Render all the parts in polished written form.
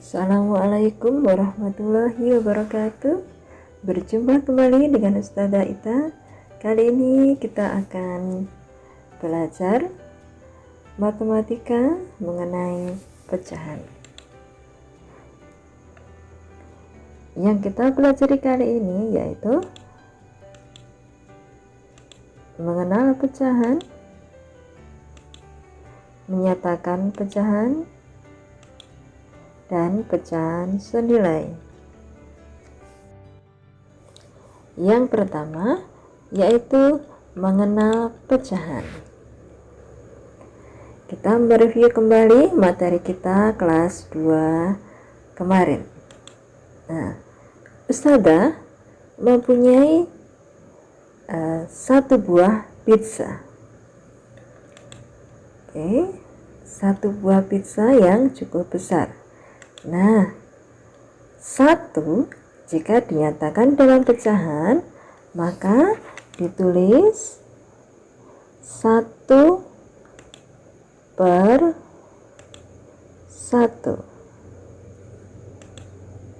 Assalamualaikum warahmatullahi wabarakatuh. Berjumpa kembali dengan Ustazah Ita. Kali ini kita akan belajar matematika mengenai pecahan. Yang kita pelajari kali ini yaitu mengenal pecahan, menyatakan pecahan, dan pecahan senilai. Yang pertama yaitu mengenal pecahan. Kita mereview kembali materi kita kelas 2 kemarin. Nah, Ustazah mempunyai satu buah pizza. Oke, satu buah pizza yang cukup besar. Nah, 1 jika dinyatakan dalam pecahan, maka ditulis 1/1.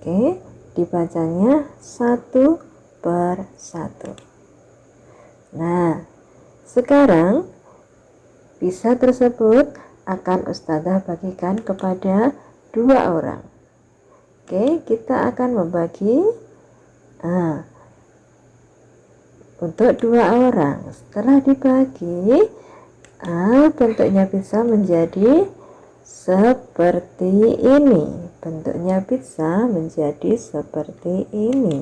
Oke, dibacanya 1/1. Nah, sekarang pizza tersebut akan Ustazah bagikan kepada 2 orang. Oke, kita akan membagi untuk 2 orang. Setelah dibagi, bentuknya bisa menjadi seperti ini. Bentuknya bisa menjadi seperti ini.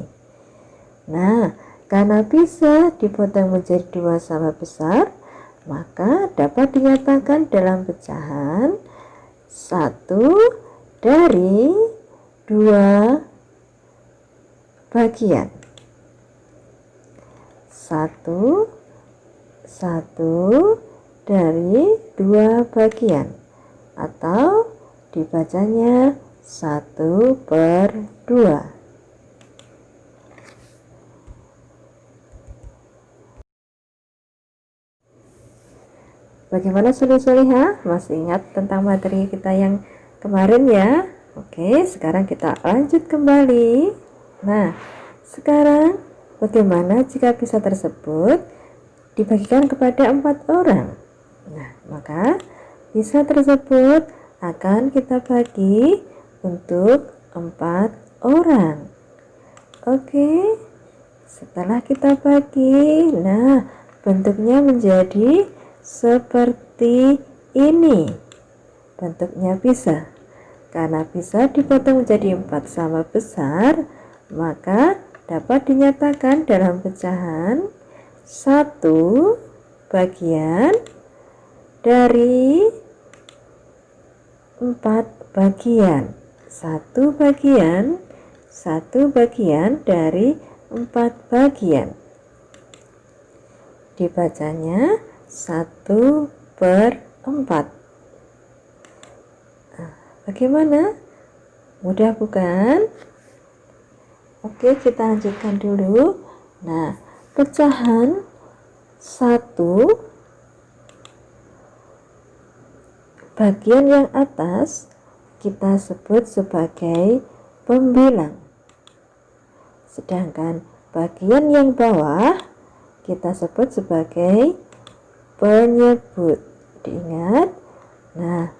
Nah, karena bisa dipotong menjadi 2 sama besar, maka dapat dinyatakan dalam pecahan 1 dari 2 bagian. 1 dari 2 bagian, atau dibacanya 1/2. Bagaimana solih-solihah? Masih ingat tentang materi kita yang kemarin ya? Oke, sekarang kita lanjut kembali. Nah, sekarang bagaimana jika pizza tersebut dibagikan kepada 4 orang? Nah, maka pizza tersebut akan kita bagi untuk 4 orang. Oke, setelah kita bagi, nah bentuknya menjadi seperti ini. Bentuknya pizza. Karena pizza dipotong menjadi 4 sama besar, maka dapat dinyatakan dalam pecahan 1 bagian dari 4 bagian. 1 bagian dari 4 bagian. Dibacanya 1/4. Bagaimana? Mudah bukan? Oke, kita lanjutkan dulu. Nah, pecahan 1 bagian yang atas kita sebut sebagai pembilang. Sedangkan bagian yang bawah kita sebut sebagai penyebut. Diingat? Nah,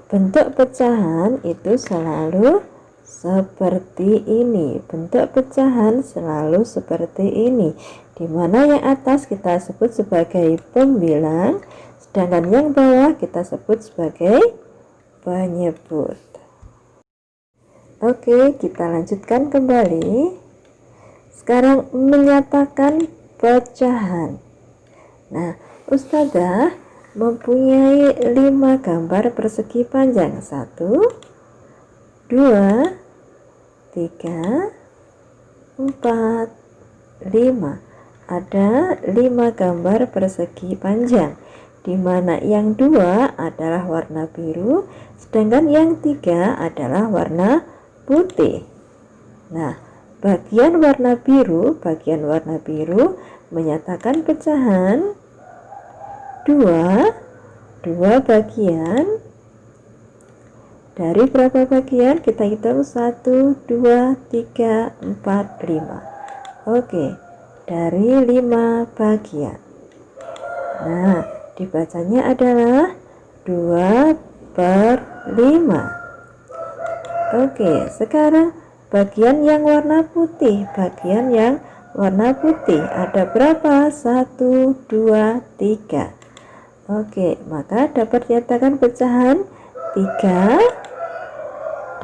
bentuk pecahan itu selalu seperti ini. Bentuk pecahan selalu seperti ini, di mana yang atas kita sebut sebagai pembilang, sedangkan yang bawah kita sebut sebagai penyebut. Oke, kita lanjutkan kembali. Sekarang menyatakan pecahan. Nah, Ustazah mempunyai 5 gambar persegi panjang. 1, 2, 3, 4, 5. Ada 5 gambar persegi panjang, di mana yang 2 adalah warna biru, sedangkan yang 3 adalah warna putih. Nah, bagian warna biru menyatakan pecahan 2 bagian Dari berapa bagian? Kita hitung 1, 2, 3, 4, 5. Oke, dari 5 bagian. Nah, dibacanya adalah 2 per 5. Oke, sekarang bagian yang warna putih. Bagian yang warna putih ada berapa? 1, 2, 3. Oke, maka dapat dinyatakan pecahan 3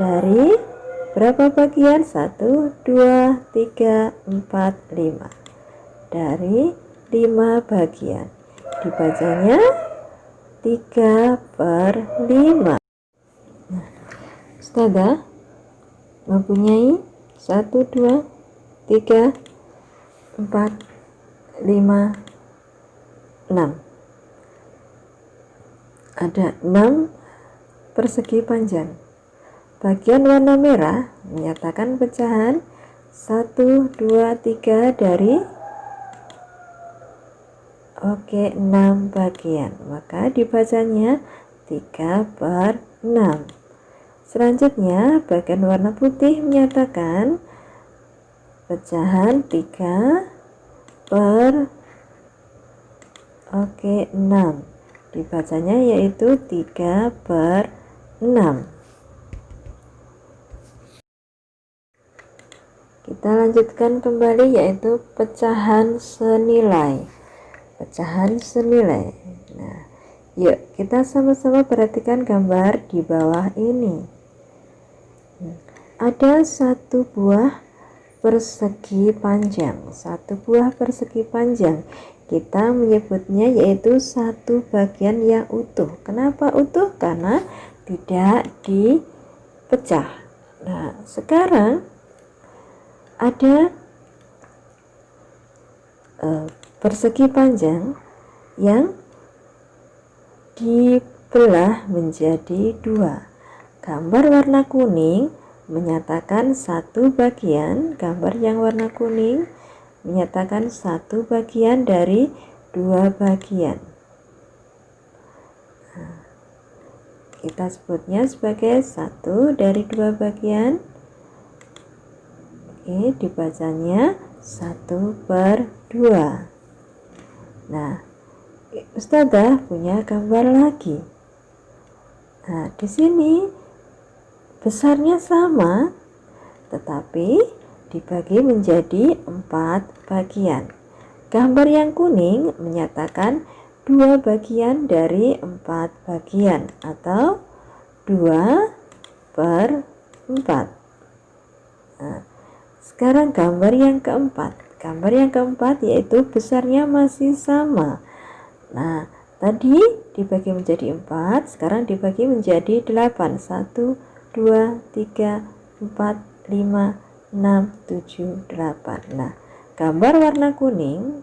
dari berapa bagian? 1, 2, 3, 4, 5. Dari 5 bagian. Dibacanya 3 per 5. Nah, Ustazah mempunyai 1, 2, 3, 4, 5, 6. Ada 6 persegi panjang. Bagian warna merah menyatakan pecahan 1, 2, 3 dari 6 bagian. Maka dibacanya 3 per 6. Selanjutnya bagian warna putih menyatakan pecahan 3 per 6. Dibacanya yaitu 3 per 6. Kita lanjutkan kembali yaitu pecahan senilai. Pecahan senilai. Nah, yuk kita sama-sama perhatikan gambar di bawah ini. Ada satu buah persegi panjang. Satu buah persegi panjang. Kita menyebutnya yaitu satu bagian yang utuh. Kenapa utuh? Karena tidak dipecah. Nah, sekarang ada persegi panjang yang dibelah menjadi 2. Gambar warna kuning menyatakan satu bagian. Gambar yang warna kuning menyatakan satu bagian dari 2 bagian. Nah, kita sebutnya sebagai 1 dari 2 bagian. Oke, dibacanya 1 per 2. Nah, Ustazah punya gambar lagi. Nah, di sini besarnya sama, tetapi dibagi menjadi 4 bagian. Gambar yang kuning menyatakan 2 bagian dari 4 bagian atau 2 per 4. Nah, sekarang gambar yang keempat. Gambar yang keempat yaitu besarnya masih sama. Nah, tadi dibagi menjadi 4, sekarang dibagi menjadi 8. 1, 2, 3, 4, 5, 6, 7, 8. Nah, gambar warna kuning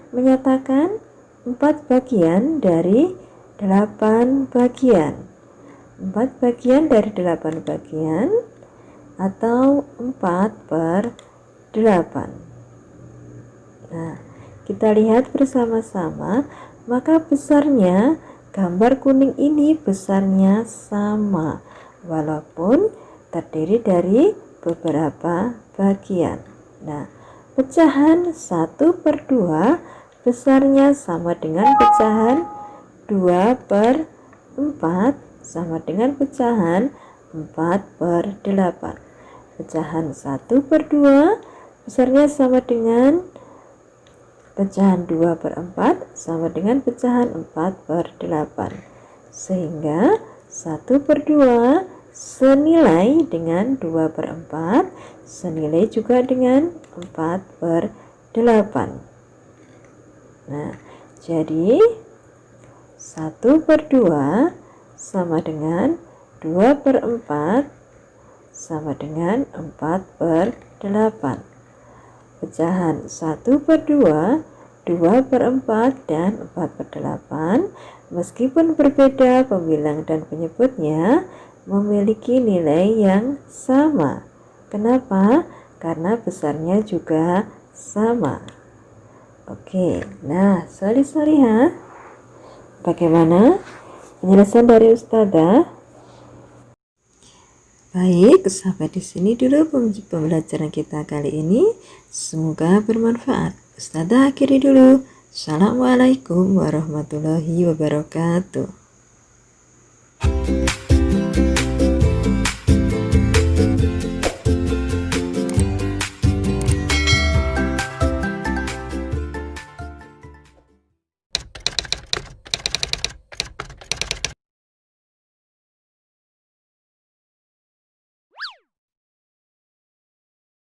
menyatakan 4 bagian dari 8 bagian. 4 bagian dari 8 bagian atau 4 per 8. Nah, kita lihat bersama-sama, maka besarnya gambar kuning ini besarnya sama walaupun terdiri dari beberapa bagian. Nah, pecahan 1 per 2 besarnya sama dengan pecahan 2 per 4 sama dengan pecahan 4 per 8. Pecahan 1 per 2 besarnya sama dengan pecahan 2 per 4 sama dengan pecahan 4 per 8. Sehingga 1 per 2 senilai dengan 2 per 4, senilai juga dengan 4 per 8. Nah, jadi 1 per 2 sama dengan 2 per 4 sama dengan 4 per 8. Pecahan 1 per 2, 2 per 4, dan 4 per 8 meskipun berbeda pembilang dan penyebutnya memiliki nilai yang sama. Kenapa? Karena besarnya juga sama. Oke, nah sorry ya. Bagaimana penjelasan dari Ustazah? Baik, sampai di sini dulu pembelajaran kita kali ini. Semoga bermanfaat. Ustazah akhiri dulu. Assalamualaikum warahmatullahi wabarakatuh.